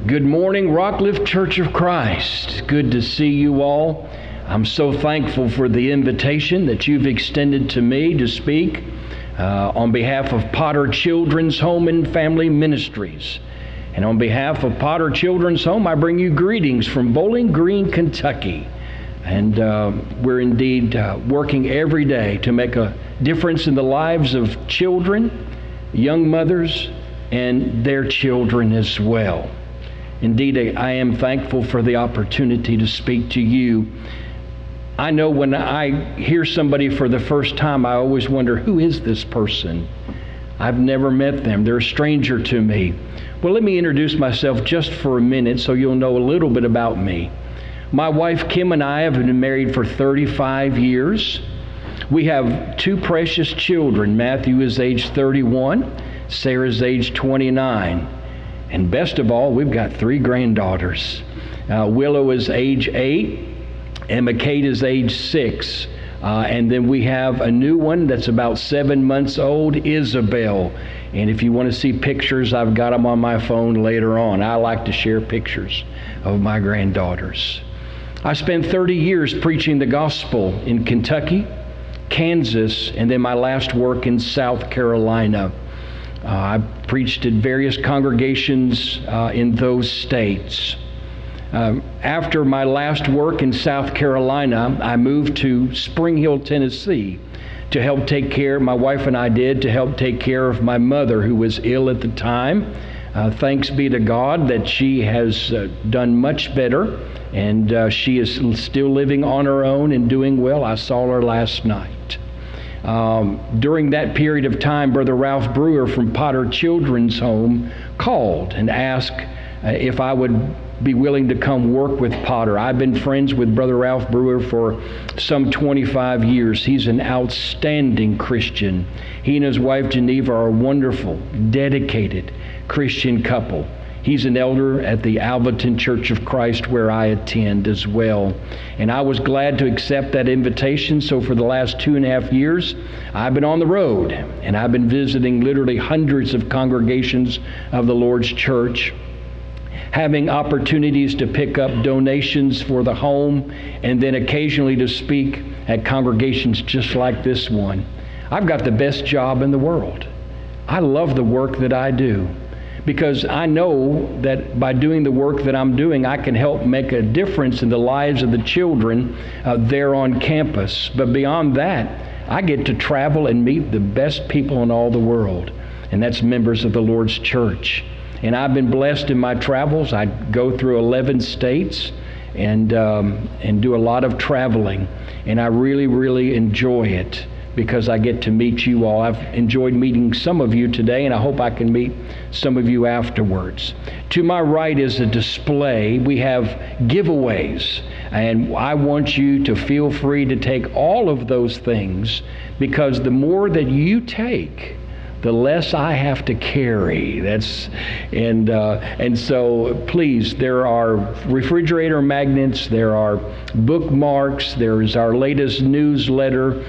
Good morning, Rockcliffe Church of Christ. Good to see you all. I'm so thankful for the invitation that you've extended to me to speak on behalf of Potter Children's Home and Family Ministries. And on behalf of Potter Children's Home, I bring you greetings from Bowling Green, Kentucky. And we're indeed working every day to make a difference in the lives of children, young mothers, and their children as well. Indeed, I am thankful for the opportunity to speak to you. I know when I hear somebody for the first time, I always wonder, who is this person? I've never met them. They're a stranger to me. Well, let me introduce myself just for a minute so you'll know a little bit about me. My wife, Kim, and I have been married for 35 years. We have two precious children. Matthew is age 31. Sarah's age 29. And best of all, we've got three granddaughters. Willow is age 8, and McKade is age 6. And then we have a new one that's about 7 months old, Isabel. And if you want to see pictures, I've got them on my phone later on. I like to share pictures of my granddaughters. I spent 30 years preaching the gospel in Kentucky, Kansas, and then my last work in South Carolina. I preached at various congregations in those states. After my last work in South Carolina, I moved to Spring Hill, Tennessee to help take care, my wife and I did, to help take care of my mother who was ill at the time. Thanks be to God that she has done much better, and she is still living on her own and doing well. I saw her last night. During that period of time, Brother Ralph Brewer from Potter Children's Home called and asked if I would be willing to come work with Potter. I've been friends with Brother Ralph Brewer for some 25 years. He's an outstanding Christian. He and his wife Geneva are a wonderful, dedicated Christian couple. He's an elder at the Alvaton Church of Christ where I attend as well. And I was glad to accept that invitation. So for the last 2.5 years, I've been on the road, and I've been visiting literally hundreds of congregations of the Lord's church, having opportunities to pick up donations for the home, and then occasionally to speak at congregations just like this one. I've got the best job in the world. I love the work that I do, because I know that by doing the work that I'm doing, I can help make a difference in the lives of the children there on campus. But beyond that, I get to travel and meet the best people in all the world, and that's members of the Lord's church. And I've been blessed in my travels. I go through 11 states and do a lot of traveling, and I really, really enjoy it, because I get to meet you all. I've enjoyed meeting some of you today, and I hope I can meet some of you afterwards. To my right is a display. We have giveaways, and I want you to feel free to take all of those things, because the more that you take, the less I have to carry. And so please, there are refrigerator magnets, there are bookmarks, there is our latest newsletter.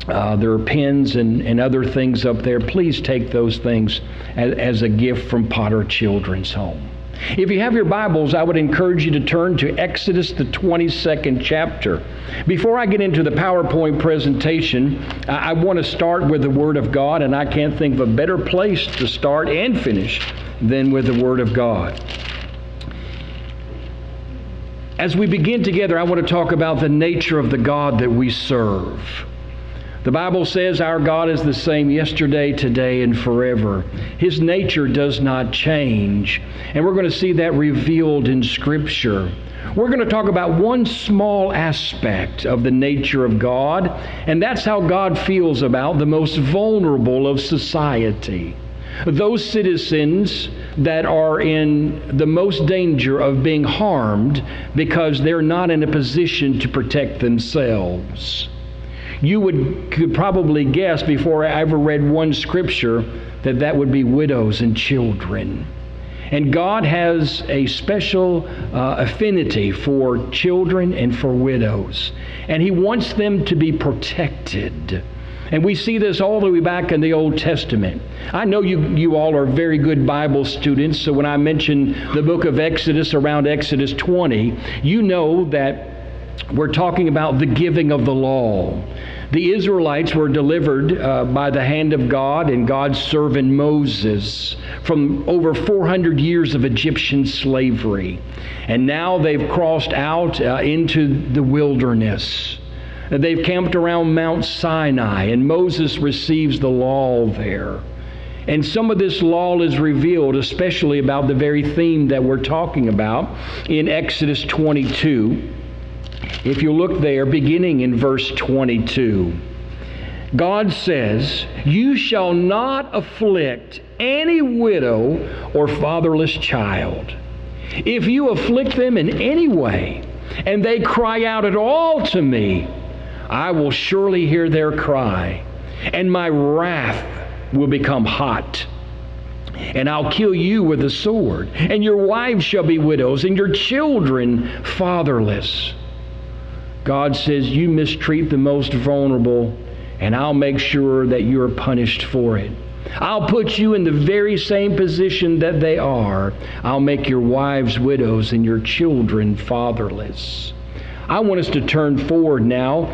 There are pens and other things up there. Please take those things as a gift from Potter Children's Home. If you have your Bibles, I would encourage you to turn to Exodus, the 22nd chapter. Before I get into the PowerPoint presentation, I want to start with the Word of God, and I can't think of a better place to start and finish than with the Word of God. As we begin together, I want to talk about the nature of the God that we serve. The Bible says our God is the same yesterday, today, and forever. His nature does not change. And we're going to see that revealed in Scripture. We're going to talk about one small aspect of the nature of God, and that's how God feels about the most vulnerable of society. Those citizens that are in the most danger of being harmed because they're not in a position to protect themselves. You could probably guess, before I ever read one scripture, that would be widows and children. And God has a special affinity for children and for widows. And He wants them to be protected. And we see this all the way back in the Old Testament. I know you all are very good Bible students, so when I mention the book of Exodus around Exodus 20, you know that we're talking about the giving of the law. The Israelites were delivered by the hand of God and God's servant Moses from over 400 years of Egyptian slavery. And now they've crossed out into the wilderness. They've camped around Mount Sinai, and Moses receives the law there. And some of this law is revealed, especially about the very theme that we're talking about in Exodus 22. If you look there, beginning in verse 22, God says, "You shall not afflict any widow or fatherless child. If you afflict them in any way, and they cry out at all to me, I will surely hear their cry, and my wrath will become hot. And I'll kill you with the sword, and your wives shall be widows, and your children fatherless." God says, you mistreat the most vulnerable, and I'll make sure that you're punished for it. I'll put you in the very same position that they are. I'll make your wives widows and your children fatherless. I want us to turn forward now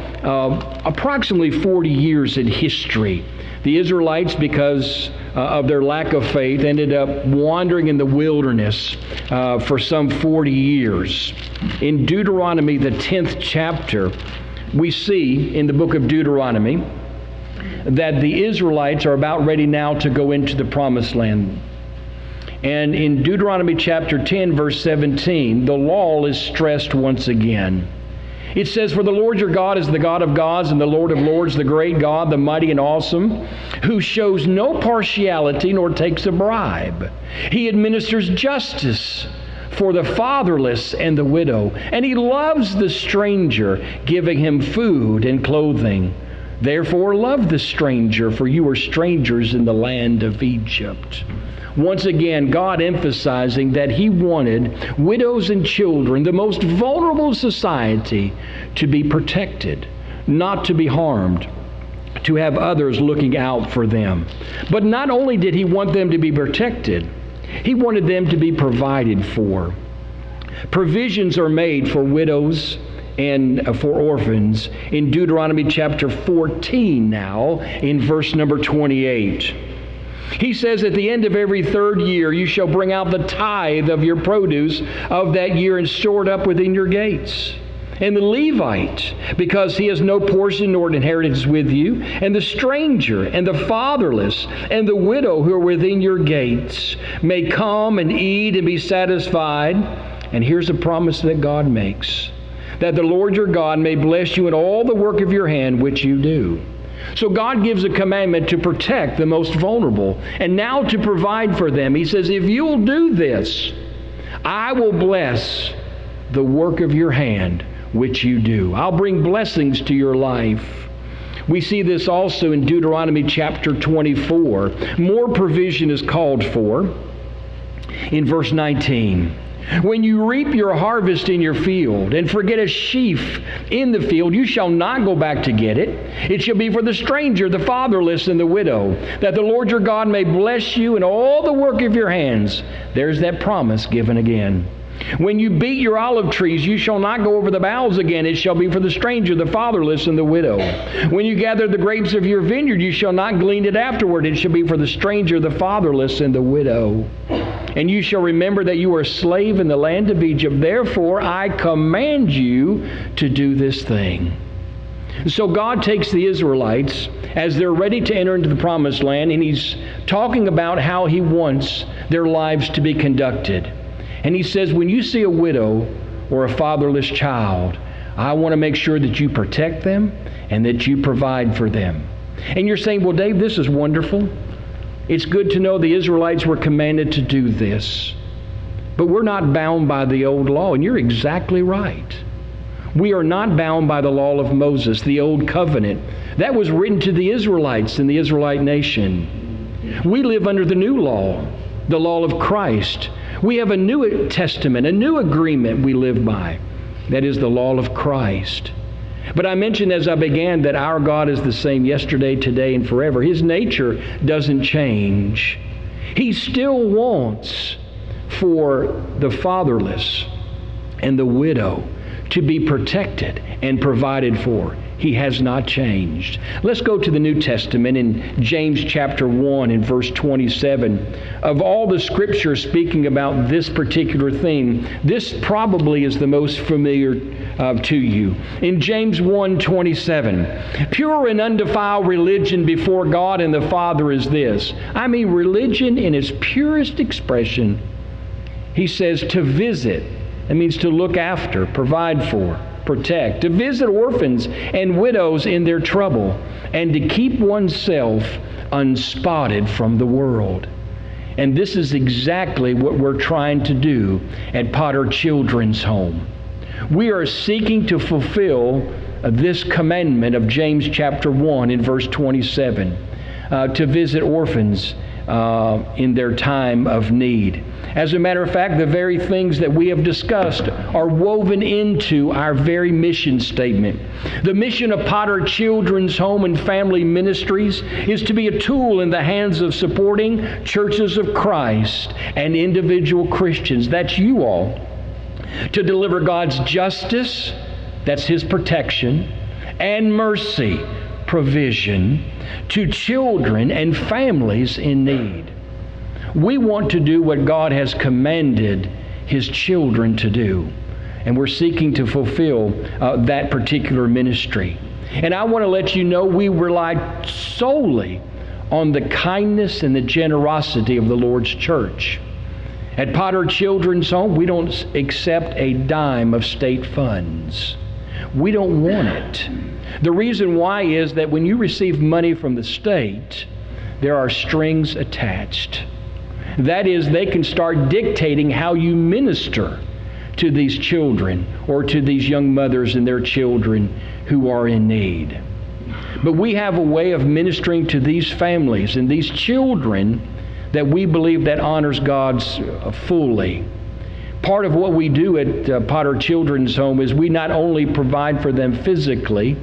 approximately 40 years in history. The Israelites, because of their lack of faith, ended up wandering in the wilderness for some 40 years. In Deuteronomy, the 10th chapter, we see in the book of Deuteronomy that the Israelites are about ready now to go into the promised land. And in Deuteronomy chapter 10, verse 17, the law is stressed once again. It says, "For the Lord your God is the God of gods and the Lord of lords, the great God, the mighty and awesome, who shows no partiality nor takes a bribe. He administers justice for the fatherless and the widow, and he loves the stranger, giving him food and clothing. Therefore love the stranger, for you are strangers in the land of Egypt." Once again, God emphasizing that He wanted widows and children, the most vulnerable society, to be protected, not to be harmed, to have others looking out for them. But not only did He want them to be protected, He wanted them to be provided for. Provisions are made for widows and for orphans in Deuteronomy chapter 14 now, in verse number 28. He says, "At the end of every third year you shall bring out the tithe of your produce of that year and store it up within your gates. And the Levite, because he has no portion nor inheritance with you, and the stranger, and the fatherless, and the widow who are within your gates, may come and eat and be satisfied." And here's a promise that God makes, "that the Lord your God may bless you in all the work of your hand which you do." So God gives a commandment to protect the most vulnerable and now to provide for them. He says, if you'll do this, I will bless the work of your hand which you do. I'll bring blessings to your life. We see this also in Deuteronomy chapter 24. More provision is called for in verse 19. "When you reap your harvest in your field and forget a sheaf in the field, you shall not go back to get it. It shall be for the stranger, the fatherless, and the widow, that the Lord your God may bless you in all the work of your hands." There's that promise given again. "When you beat your olive trees, you shall not go over the boughs again. It shall be for the stranger, the fatherless, and the widow. When you gather the grapes of your vineyard, you shall not glean it afterward. It shall be for the stranger, the fatherless, and the widow. And you shall remember that you are a slave in the land of Egypt. Therefore I command you to do this thing." So God takes the Israelites as they're ready to enter into the promised land, and He's talking about how He wants their lives to be conducted. And He says, when you see a widow or a fatherless child, I want to make sure that you protect them and that you provide for them. And you're saying, well, Dave, this is wonderful. It's good to know the Israelites were commanded to do this. But we're not bound by the old law, and you're exactly right. We are not bound by the law of Moses, the old covenant. That was written to the Israelites in the Israelite nation. We live under the new law, the law of Christ. We have a new testament, a new agreement we live by. That is the law of Christ. But I mentioned as I began that our God is the same yesterday, today, and forever. His nature doesn't change. He still wants for the fatherless and the widow to be protected and provided for. He has not changed. Let's go to the New Testament in James chapter 1 and verse 27. Of all the scriptures speaking about this particular theme, this probably is the most familiar to you. In James 1:27, pure and undefiled religion before God and the Father is this. I mean, religion in its purest expression. He says to visit. That means to look after, provide for, protect, to visit orphans and widows in their trouble, and to keep oneself unspotted from the world. And this is exactly what we're trying to do at Potter Children's Home. We are seeking to fulfill this commandment of James chapter 1 in verse 27, to visit orphans in their time of need. As a matter of fact, the very things that we have discussed are woven into our very mission statement. The mission of Potter Children's Home and Family Ministries is to be a tool in the hands of supporting churches of Christ and individual Christians. That's you all. To deliver God's justice, that's His protection, and mercy, provision, to children and families in need. We want to do what God has commanded His children to do, and we're seeking to fulfill that particular ministry. And I want to let you know we rely solely on the kindness and the generosity of the Lord's church. At Potter Children's Home, we don't accept a dime of state funds. We don't want it. The reason why is that when you receive money from the state, there are strings attached. That is, they can start dictating how you minister to these children or to these young mothers and their children who are in need. But we have a way of ministering to these families and these children that we believe that honors God fully. Part of what we do at Potter Children's Home is we not only provide for them physically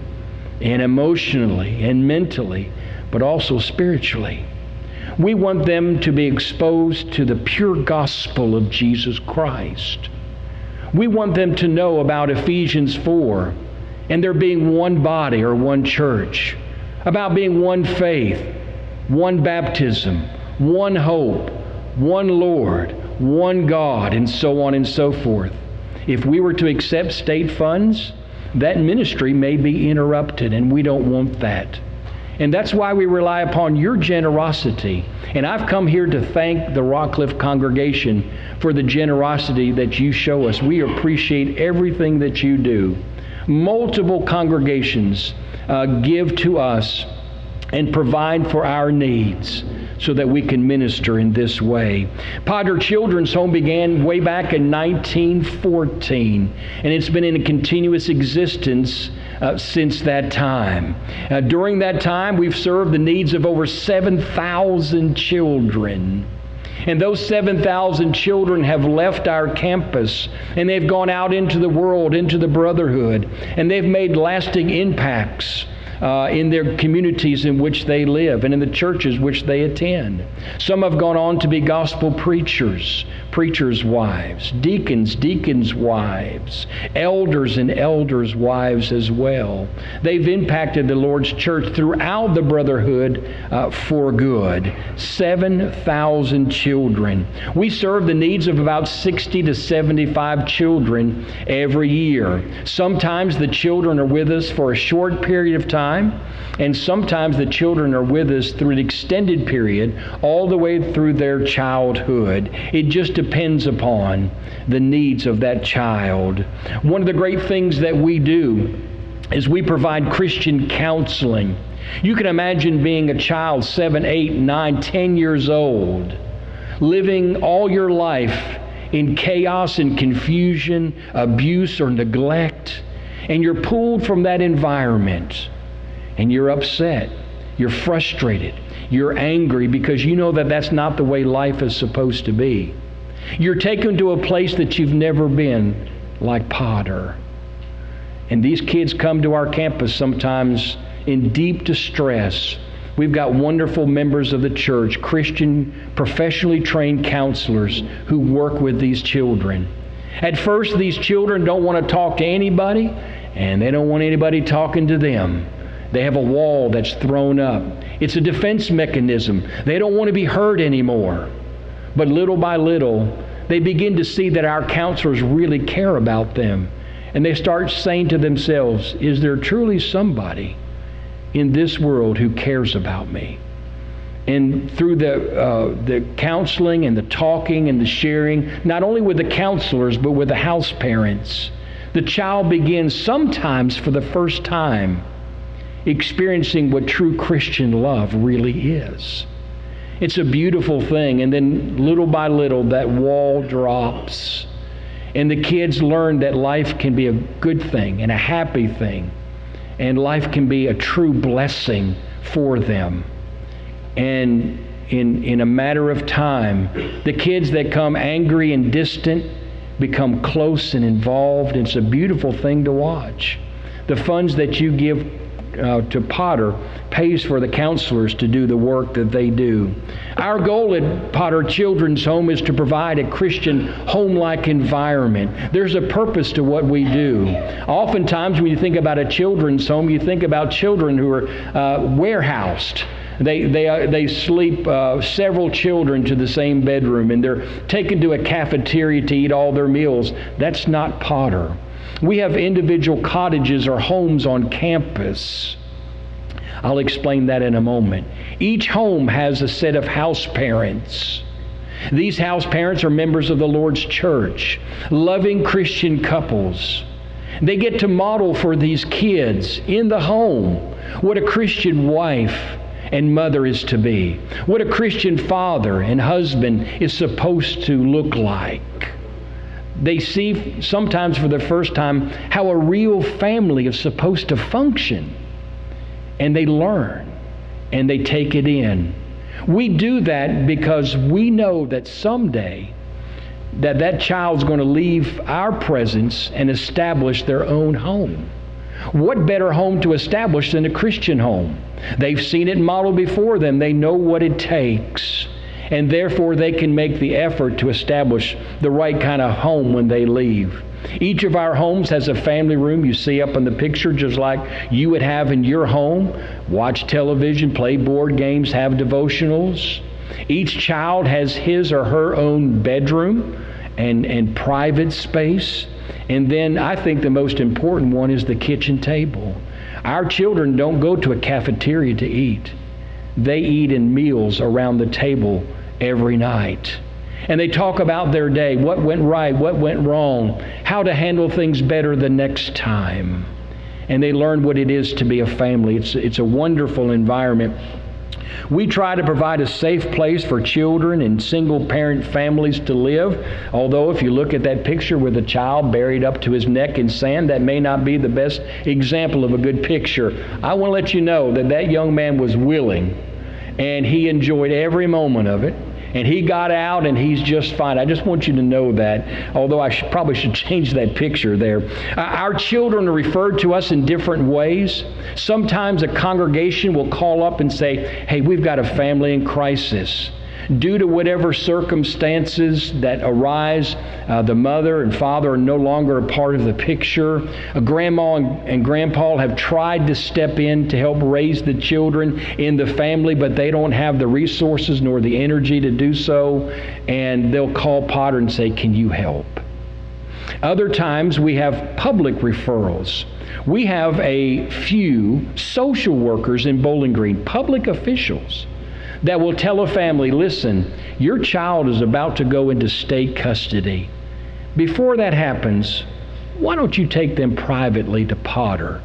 and emotionally and mentally, but also spiritually. We want them to be exposed to the pure gospel of Jesus Christ. We want them to know about Ephesians 4 and there being one body or one church, about being one faith, one baptism, one hope, one Lord, one God, and so on and so forth. If we were to accept state funds, that ministry may be interrupted, and we don't want that. And that's why we rely upon your generosity. And I've come here to thank the Rockcliffe congregation for the generosity that you show us. We appreciate everything that you do. Multiple congregations give to us and provide for our needs so that we can minister in this way. Potter Children's Home began way back in 1914, and it's been in a continuous existence since that time. During that time, we've served the needs of over 7,000 children. And those 7,000 children have left our campus, and they've gone out into the world, into the brotherhood, and they've made lasting impacts in their communities in which they live and in the churches which they attend. Some have gone on to be gospel preachers, preachers' wives, deacons' wives, elders and elders' wives as well. They've impacted the Lord's church throughout the brotherhood for good. 7,000 children. We serve the needs of about 60 to 75 children every year. Sometimes the children are with us for a short period of time, and sometimes the children are with us through an extended period, all the way through their childhood. It just depends upon the needs of that child. One of the great things that we do is we provide Christian counseling. You can imagine being a child 7, 8, 9, 10 years old, living all your life in chaos and confusion, abuse or neglect, and you're pulled from that environment. And you're upset, you're frustrated, you're angry because you know that that's not the way life is supposed to be. You're taken to a place that you've never been, like Potter. And these kids come to our campus sometimes in deep distress. We've got wonderful members of the church, Christian, professionally trained counselors who work with these children. At first, these children don't want to talk to anybody, and they don't want anybody talking to them. They have a wall that's thrown up. It's a defense mechanism. They don't want to be hurt anymore. But little by little, they begin to see that our counselors really care about them. And they start saying to themselves, is there truly somebody in this world who cares about me? And through the counseling and the talking and the sharing, not only with the counselors, but with the house parents, the child begins sometimes for the first time experiencing what true Christian love really is. It's a beautiful thing. And then little by little, that wall drops. And the kids learn that life can be a good thing and a happy thing. And life can be a true blessing for them. And in a matter of time, the kids that come angry and distant become close and involved. It's a beautiful thing to watch. The funds that you give to Potter pays for the counselors to do the work that they do. Our goal at Potter Children's Home is to provide a Christian home-like environment. There's a purpose to what we do. Oftentimes when you think about a children's home, you think about children who are warehoused. They sleep several children to the same bedroom, and they're taken to a cafeteria to eat all their meals. That's not Potter. We have individual cottages or homes on campus. I'll explain that in a moment. Each home has a set of house parents. These house parents are members of the Lord's church, loving Christian couples. They get to model for these kids in the home what a Christian wife and mother is to be, what a Christian father and husband is supposed to look like. They see sometimes for the first time how a real family is supposed to function. And they learn and they take it in. We do that because we know that someday that child's going to leave our presence and establish their own home. What better home to establish than a Christian home? They've seen it modeled before them. They know what it takes. And therefore they can make the effort to establish the right kind of home when they leave. Each of our homes has a family room you see up in the picture, just like you would have in your home. Watch television, play board games, have devotionals. Each child has his or her own bedroom and private space. And then I think the most important one is the kitchen table. Our children don't go to a cafeteria to eat. They eat in meals around the table every night. And they talk about their day, what went right, what went wrong, how to handle things better the next time. And they learn what it is to be a family. It's a wonderful environment. We try to provide a safe place for children and single-parent families to live. Although if you look at that picture with a child buried up to his neck in sand, that may not be the best example of a good picture. I want to let you know that young man was willing, and he enjoyed every moment of it. And he got out and he's just fine. I just want you to know that, although I probably should change that picture there. Our children are referred to us in different ways. Sometimes a congregation will call up and say, hey, we've got a family in crisis. Due to whatever circumstances that arise, the mother and father are no longer a part of the picture. Grandma and grandpa have tried to step in to help raise the children in the family, but they don't have the resources nor the energy to do so. And they'll call Potter and say, can you help? Other times we have public referrals. We have a few social workers in Bowling Green, public officials, that will tell a family, listen, your child is about to go into state custody. Before that happens, why don't you take them privately to Potter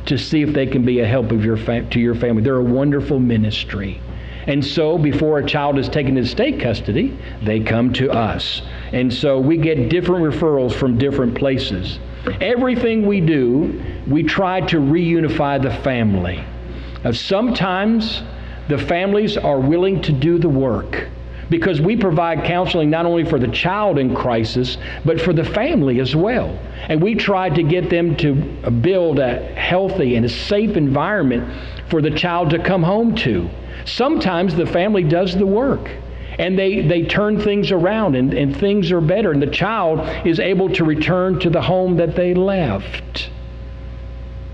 to see if they can be a help of to your family? They're a wonderful ministry. And so before a child is taken into state custody, they come to us. And so we get different referrals from different places. Everything we do, we try to reunify the family. Sometimes the families are willing to do the work, because we provide counseling not only for the child in crisis, but for the family as well. And we try to get them to build a healthy and a safe environment for the child to come home to. Sometimes the family does the work, and they turn things around, and things are better, and the child is able to return to the home that they left.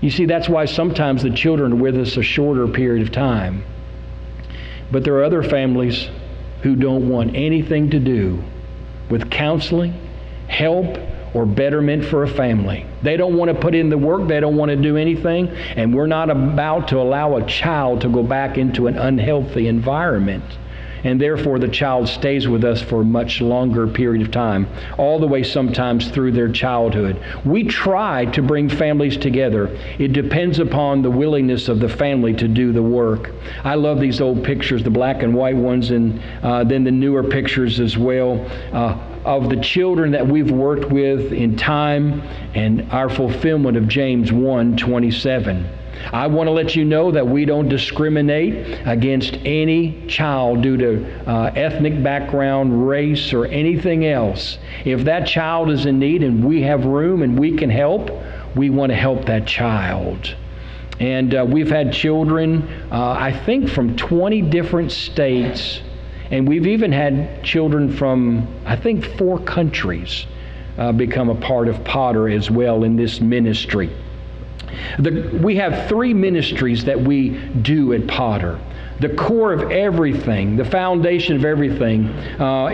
You see, that's why sometimes the children are with us a shorter period of time. But there are other families who don't want anything to do with counseling, help, or betterment for a family. They don't want to put in the work. They don't want to do anything. And we're not about to allow a child to go back into an unhealthy environment. And therefore, the child stays with us for a much longer period of time, all the way sometimes through their childhood. We try to bring families together. It depends upon the willingness of the family to do the work. I love these old pictures, the black and white ones, and then the newer pictures as well, of the children that we've worked with in time and our fulfillment of James 1:27. I want to let you know that we don't discriminate against any child due to ethnic background, race, or anything else. If that child is in need and we have room and we can help, we want to help that child. And we've had children, I think, from 20 different states, and we've even had children from, I think, 4 countries become a part of Potter as well in this ministry. We have 3 ministries that we do at Potter. The core of everything, the foundation of everything,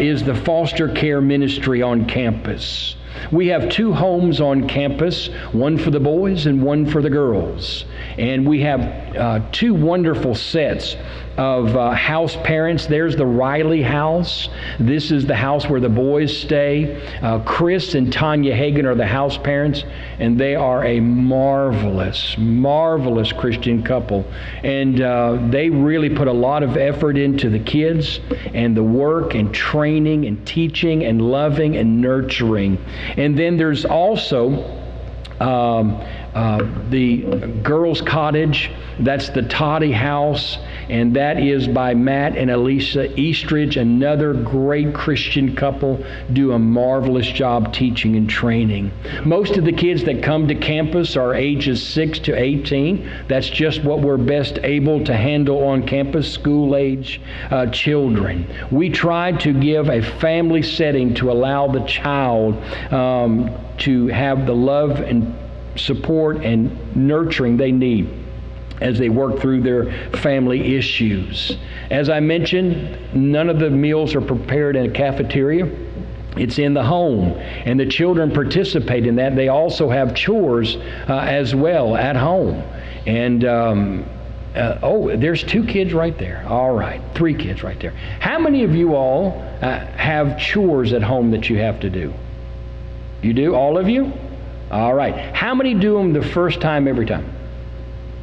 is the foster care ministry on campus. We have 2 homes on campus, one for the boys and one for the girls. And we have 2 wonderful sets of house parents. There's the Riley house. This is the house where the boys stay. Chris and Tanya Hagan are the house parents, and they are a marvelous, marvelous Christian couple. And they really put a lot of effort into the kids and the work and training and teaching and loving and nurturing. And then there's also the girls' cottage. That's the Toddy house, and that is by Matt and Elisa Eastridge, another great Christian couple, do a marvelous job teaching and training. Most of the kids that come to campus are ages 6 to 18. That's just what we're best able to handle on campus, school-age children. We try to give a family setting to allow the child to have the love and support and nurturing they need as they work through their family issues. As I mentioned, none of the meals are prepared in a cafeteria. It's in the home, and the children participate in that. They also have chores as well at home. And there's 2 kids right there. All right, 3 kids right there. How many of you all have chores at home that you have to do? You do? All of you? All right. How many do them the first time every time?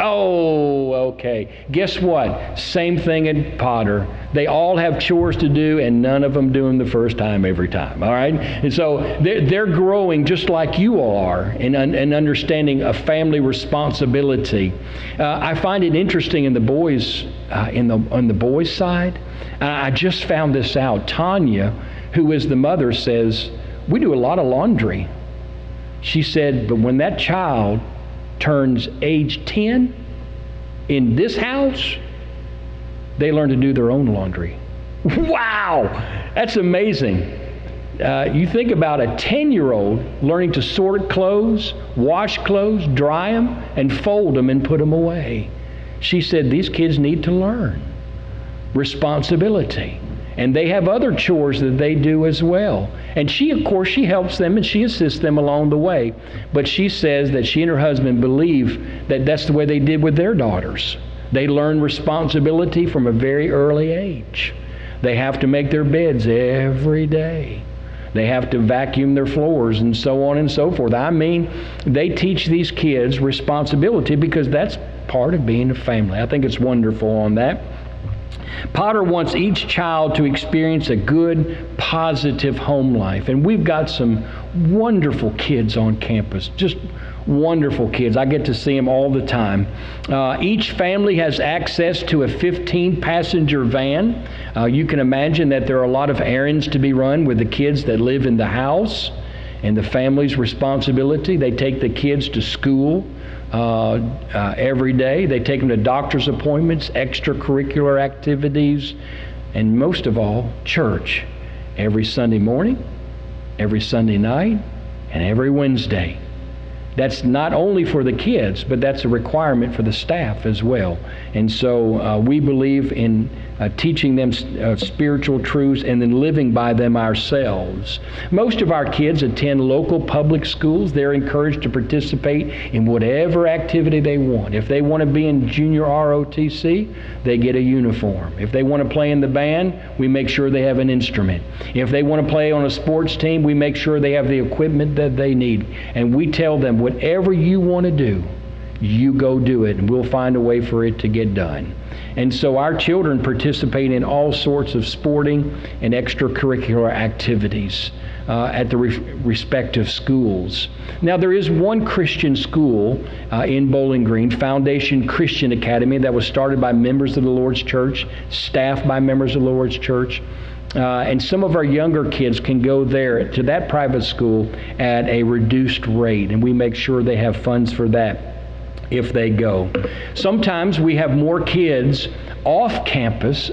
Oh, okay. Guess what? Same thing at Potter. They all have chores to do, and none of them do them the first time every time. All right? And so they're growing just like you all are in understanding a family responsibility. I find it interesting in the boys, on the boys' side. I just found this out. Tanya, who is the mother, says, we do a lot of laundry. She said, but when that child turns age 10 in this house, they learn to do their own laundry. Wow! That's amazing. You think about a 10-year-old learning to sort clothes, wash clothes, dry them, and fold them and put them away. She said these kids need to learn responsibility. And they have other chores that they do as well. And she, of course, she helps them and she assists them along the way. But she says that she and her husband believe that that's the way they did with their daughters. They learn responsibility from a very early age. They have to make their beds every day. They have to vacuum their floors and so on and so forth. I mean, they teach these kids responsibility because that's part of being a family. I think it's wonderful on that. Potter wants each child to experience a good, positive home life. And we've got some wonderful kids on campus, just wonderful kids. I get to see them all the time. Each family has access to a 15-passenger van. You can imagine that there are a lot of errands to be run with the kids that live in the house and the family's responsibility. They take the kids to school every day. They take them to doctor's appointments, extracurricular activities, and most of all, church every Sunday morning, every Sunday night, and every Wednesday. That's not only for the kids, but that's a requirement for the staff as well. And so we believe in teaching them spiritual truths and then living by them ourselves. Most of our kids attend local public schools. They're encouraged to participate in whatever activity they want. If they want to be in junior ROTC, they get a uniform. If they want to play in the band, we make sure they have an instrument. If they want to play on a sports team, we make sure they have the equipment that they need. And we tell them, whatever you want to do, you go do it, and we'll find a way for it to get done. And so our children participate in all sorts of sporting and extracurricular activities at the respective schools. Now, there is one Christian school in Bowling Green, Foundation Christian Academy, that was started by members of the Lord's Church, staffed by members of the Lord's Church. And some of our younger kids can go there to that private school at a reduced rate, and we make sure they have funds for that if they go. Sometimes we have more kids on campus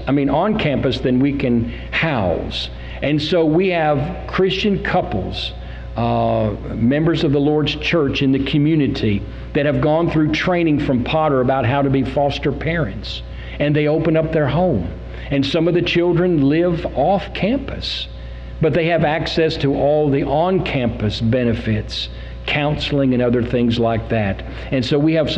than we can house. And so we have Christian couples, members of the Lord's Church in the community, that have gone through training from Potter about how to be foster parents. And they open up their home. And some of the children live off campus, but they have access to all the on-campus benefits, counseling and other things like that. And so we have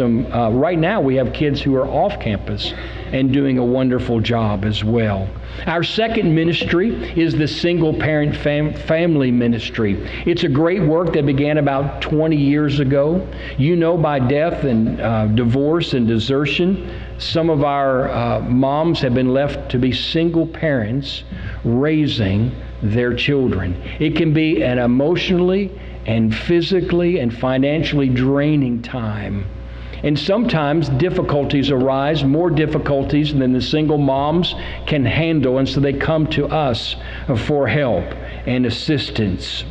right now we have kids who are off campus and doing a wonderful job as well. Our second ministry is the single parent family ministry. It's a great work that began about 20 years ago. You know, by death and divorce and desertion, some of our moms have been left to be single parents raising their children. It can be an emotionally and physically and financially draining time. And sometimes difficulties arise, more difficulties than the single moms can handle, and so they come to us for help and assistance.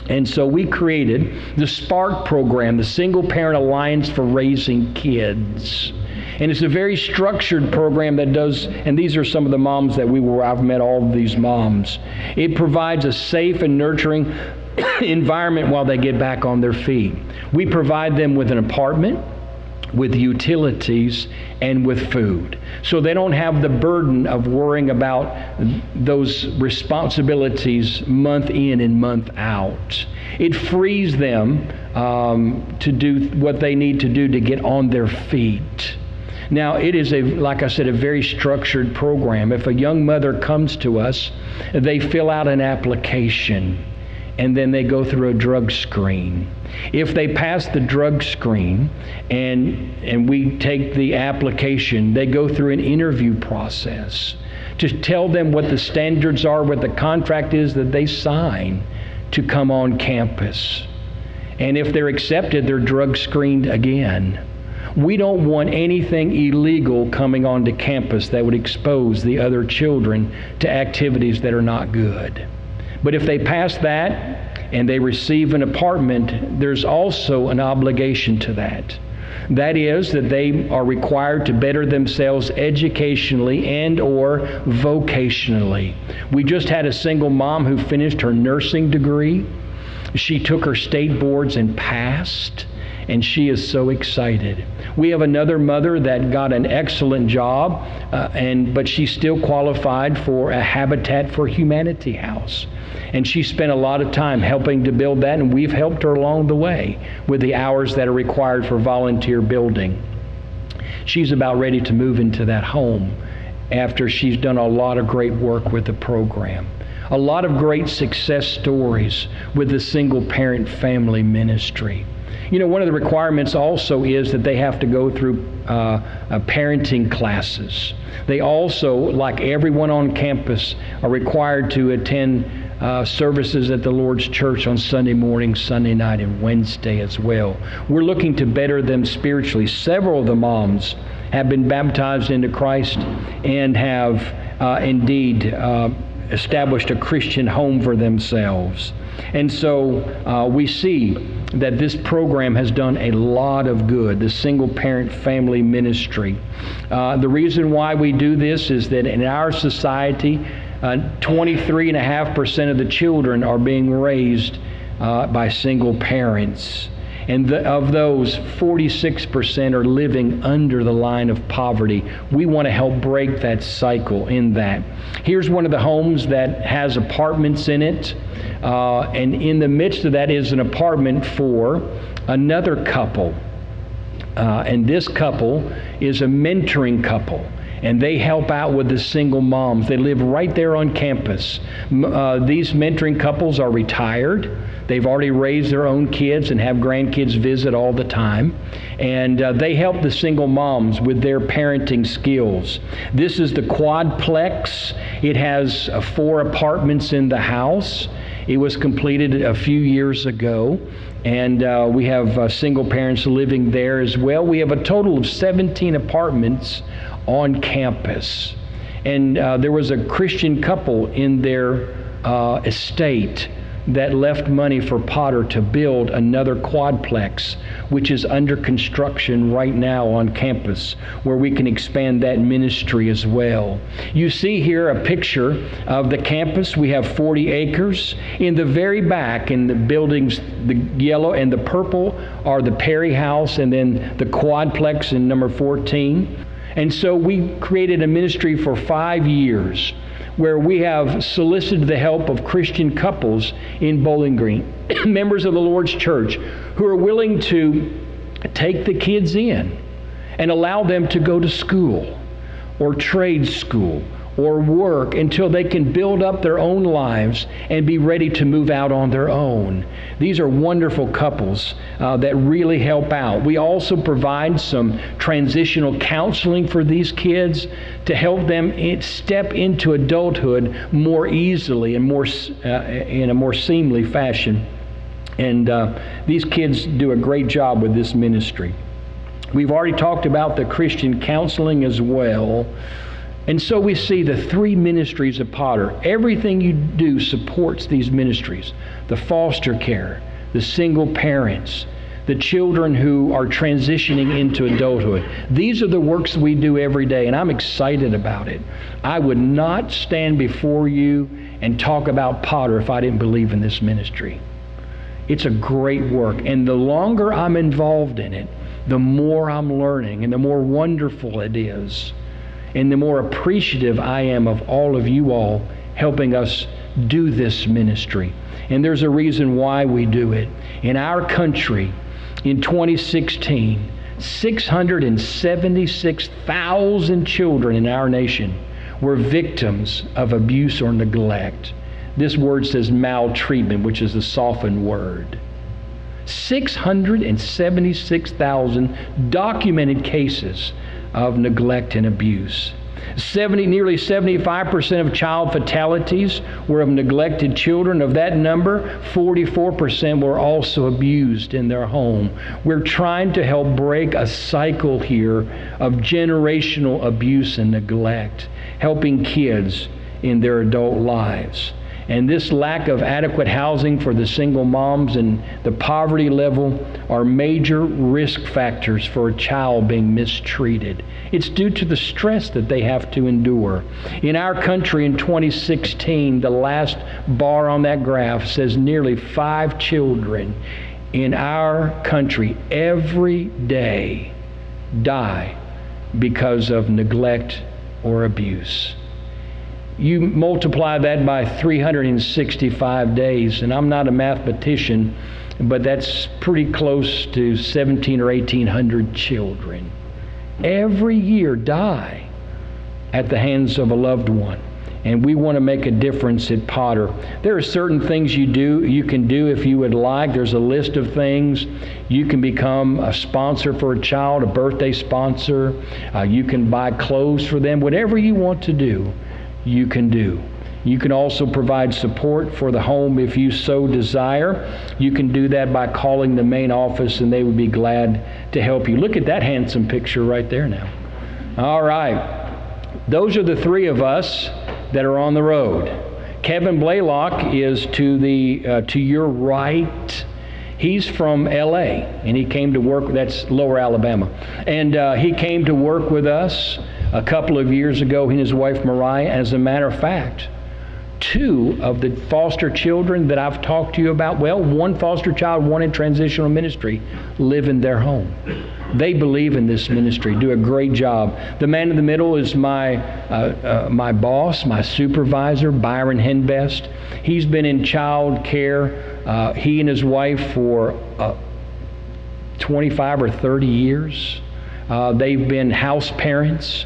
And so we created the SPARK program, the Single Parent Alliance for Raising Kids. And it's a very structured program that does, and these are some of the moms that I've met all of these moms. It provides a safe and nurturing environment while they get back on their feet. We provide them with an apartment, with utilities, and with food. So they don't have the burden of worrying about those responsibilities month in and month out. It frees them to do what they need to do to get on their feet. Now, it is, like I said, a very structured program. If a young mother comes to us, they fill out an application, and then they go through a drug screen. If they pass the drug screen and we take the application, they go through an interview process to tell them what the standards are, what the contract is that they sign to come on campus. And if they're accepted, they're drug screened again. We don't want anything illegal coming onto campus that would expose the other children to activities that are not good. But if they pass that and they receive an apartment, there's also an obligation to that. That is that they are required to better themselves educationally and or vocationally. We just had a single mom who finished her nursing degree. She took her state boards and passed, and she is so excited. We have another mother that got an excellent job, but she still qualified for a Habitat for Humanity house. And she spent a lot of time helping to build that, and we've helped her along the way with the hours that are required for volunteer building. She's about ready to move into that home after she's done a lot of great work with the program. A lot of great success stories with the single parent family ministry. You know, one of the requirements also is that they have to go through parenting classes. They also, like everyone on campus, are required to attend services at the Lord's Church on Sunday morning, Sunday night, and Wednesday as well. We're looking to better them spiritually. Several of the moms have been baptized into Christ and have indeed established a Christian home for themselves. And so we see that this program has done a lot of good, the single parent family ministry. The reason why we do this is that in our society, 23.5% of the children are being raised by single parents. And of those, 46% are living under the line of poverty. We want to help break that cycle in that. Here's one of the homes that has apartments in it. And in the midst of that is an apartment for another couple. And this couple is a mentoring couple. And they help out with the single moms. They live right there on campus. These mentoring couples are retired. They've already raised their own kids and have grandkids visit all the time. And they help the single moms with their parenting skills. This is the Quad Plex. It has 4 apartments in the house. It was completed a few years ago. And we have single parents living there as well. We have a total of 17 apartments on campus. And there was a Christian couple in their estate that left money for Potter to build another quadplex, which is under construction right now on campus, where we can expand that ministry as well. You see here a picture of the campus. We have 40 acres. In the very back, in the buildings, the yellow and the purple are the Perry House, and then the quadplex in number 14. And so we created a ministry for 5 years where we have solicited the help of Christian couples in Bowling Green, members of the Lord's Church, who are willing to take the kids in and allow them to go to school or trade school or work until they can build up their own lives and be ready to move out on their own. These are wonderful couples that really help out. We also provide some transitional counseling for these kids to help them step into adulthood more easily and more in a more seamless fashion. And these kids do a great job with this ministry. We've already talked about the Christian counseling as well. And so we see the 3 ministries of Potter. Everything you do supports these ministries. The foster care, the single parents, the children who are transitioning into adulthood. These are the works we do every day, and I'm excited about it. I would not stand before you and talk about Potter if I didn't believe in this ministry. It's a great work, and the longer I'm involved in it, the more I'm learning and the more wonderful it is. And the more appreciative I am of all of you all helping us do this ministry. And there's a reason why we do it. In our country, in 2016, 676,000 children in our nation were victims of abuse or neglect. This word says maltreatment, which is a softened word. 676,000 documented cases of neglect and abuse. Nearly 75% of child fatalities were of neglected children. Of that number, 44% were also abused in their home. We're trying to help break a cycle here of generational abuse and neglect, helping kids in their adult lives. And this lack of adequate housing for the single moms and the poverty level are major risk factors for a child being mistreated. It's due to the stress that they have to endure. In our country in 2016, the last bar on that graph says nearly 5 children in our country every day die because of neglect or abuse. You multiply that by 365 days, and I'm not a mathematician, but that's pretty close to 1,700 or 1,800 children every year die at the hands of a loved one. and we want to make a difference at Potter. There are certain things you can do if you would like. There's a list of things. You can become a sponsor for a child, a birthday sponsor. You can buy clothes for them. Whatever you want to do, you can do. You can also provide support for the home if you so desire. You can do that by calling the main office, and they would be glad to help you. Look at that handsome picture right there now. All right. Those are the three of us that are on the road. Kevin Blaylock is to your right. He's from L.A., and he came to work. That's Lower Alabama. And he came to work with us a couple of years ago, he and his wife Mariah. As a matter of fact, 2 of the foster children that I've talked to you about, well, 1 foster child, 1 in transitional ministry, live in their home. They believe in this ministry, do a great job. The man in the middle is my boss, my supervisor, Byron Henbest. He's been in child care, he and his wife, for 25 or 30 years. They've been house parents.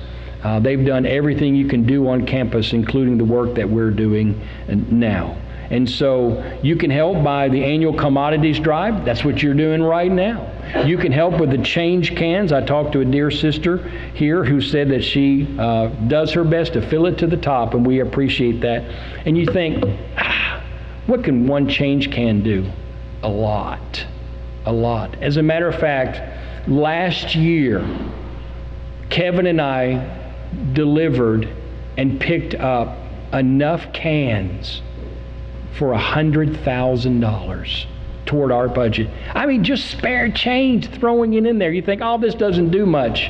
They've done everything you can do on campus, including the work that we're doing now. And so you can help by the annual commodities drive. That's what you're doing right now. You can help with the change cans. I talked to a dear sister here who said that she does her best to fill it to the top, and we appreciate that. And you think, what can one change can do? A lot. A lot. As a matter of fact, last year, Kevin and I delivered and picked up enough cans for $100,000 toward our budget. I mean, just spare change, throwing it in there. You think, oh, this doesn't do much.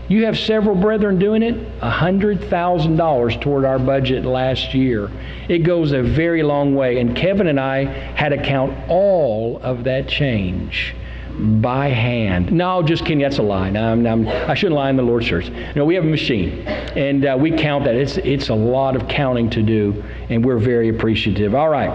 You have several brethren doing it, $100,000 toward our budget last year. It goes a very long way. And Kevin and I had to count all of that change by hand. No, just kidding. That's a lie. I shouldn't lie in the Lord's church. No, we have a machine, and we count that. It's a lot of counting to do, and we're very appreciative. All right.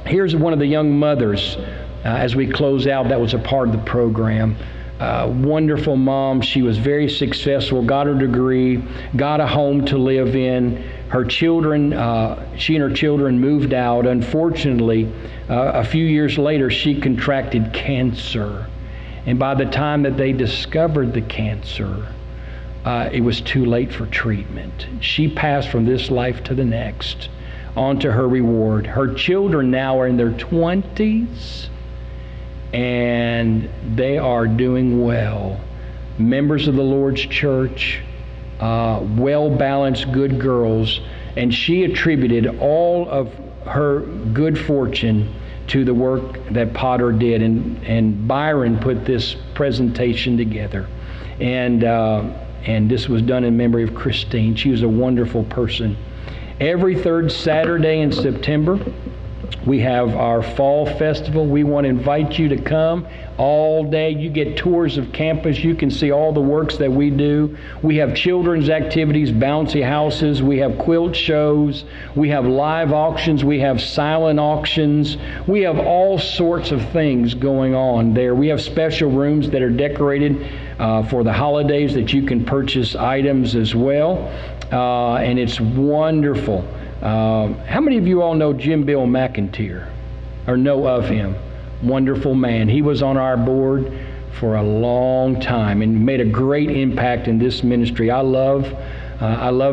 Here's one of the young mothers as we close out that was a part of the program. Wonderful mom. She was very successful, got her degree, got a home to live in. Her children, she and her children moved out. Unfortunately, a few years later, she contracted cancer. And by the time that they discovered the cancer, it was too late for treatment. She passed from this life to the next, on to her reward. Her children now are in their 20s, and they are doing well. Members of the Lord's church, well-balanced, good girls, and she attributed all of her good fortune to the work that Potter did, and Byron put this presentation together, and this was done in memory of Christine. She was a wonderful person. Every 3rd Saturday in September, we have our fall festival. We want to invite you to come all day. You get tours of campus. You can see all the works that we do. We have children's activities, bouncy houses. We have quilt shows. We have live auctions. We have silent auctions. We have all sorts of things going on there. We have special rooms that are decorated for the holidays that you can purchase items as well. And it's wonderful. How many of you all know Jim Bill McIntyre or know of him? Wonderful man. He was on our board for a long time and made a great impact in this ministry. I love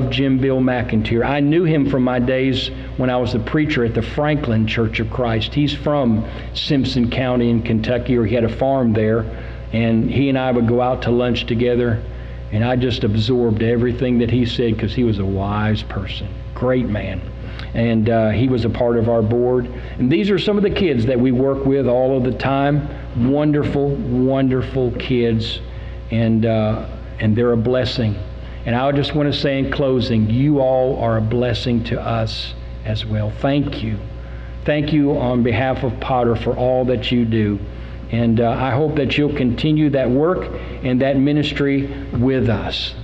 Jim Bill McIntyre. I knew him from my days when I was the preacher at the Franklin Church of Christ. He's from Simpson County in Kentucky, or he had a farm there, and he and I would go out to lunch together, and I just absorbed everything that he said because he was a wise person. Great man. And he was a part of our board. And these are some of the kids that we work with all of the time. Wonderful, wonderful kids. And they're a blessing. And I just want to say in closing, you all are a blessing to us as well. Thank you. Thank you on behalf of Potter for all that you do. And I hope that you'll continue that work and that ministry with us.